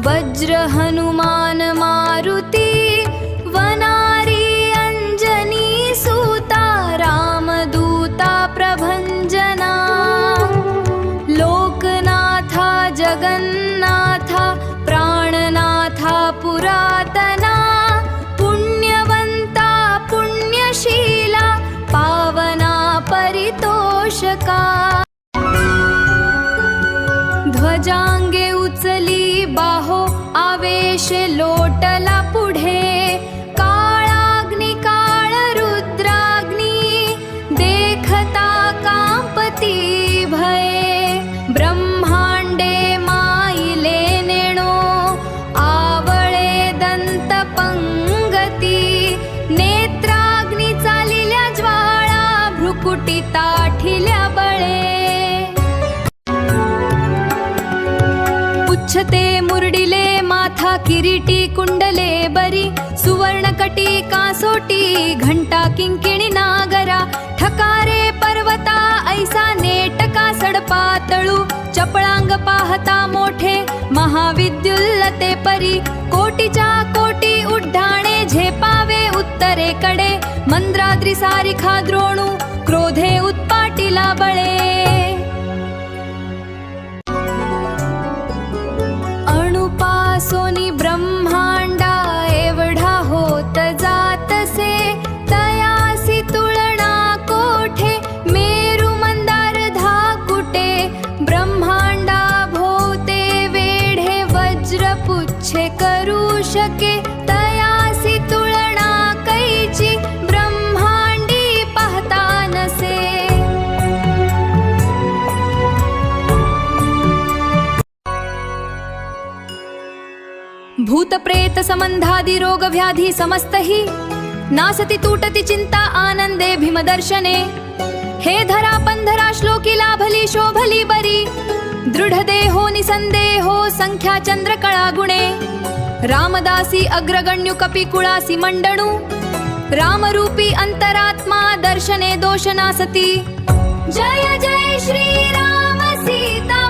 वज्र हनुमान मारुती वनारी अंजनी सूता रामदूता प्रभंजना लोकनाथा जगन्नाथा प्राणनाथा पुरातना पुण्यवंता पुण्यशीला पावना परितोषका ध्वजांगे उचली बाहो आवेश लोटला पुढे काळाग्नी काळ रुद्राग्नी देखता कांपती भये ब्रह्मांडे माईले नेणो आवळे दंत पंगती नेत्राग्नी चालिल्या ज्वाळा भ्रुकुटी ताठिल्या बळे उच्छते मुरडिले माथा किरीटी कुंडले बरी सुवर्णकटी कासोटी घंटा किंकिणी नागरा ठकारे पर्वता ऐसा नेटका सडपातळू चपळांग पाहता मोठे महाविद्युल्लते परी कोटीच्या कोटी उड्डाणे झेपावे उत्तरेकडे मंद्राद्री सारिखा द्रोणू क्रोधे उत्पाटिला बळे सोनी ब्रह्मांडा एवढा होत जातसे तयासी तुलना कोठे मेरु मंदार धाकुटे ब्रह्मांडा भोवते वेढे वज्र पुच्छे करू शके तयासी तुलना कैची ब्रह्मांडी पाहता नसे भूत प्रेत संबंधादि रोग व्याधि समस्त ही नासति तूटति चिंता आनंदे भीमदर्शने हे धरा पंधरा श्लोकी लाभली शोभली बरी दृढ देहो निसंदेहो संख्या चंद्र कळा गुणे रामदासी अग्रगण्यु कपिकुळासी मंडणू रामरूपी अंतरात्मा दर्शने दोष नासती जय जय श्री राम सीता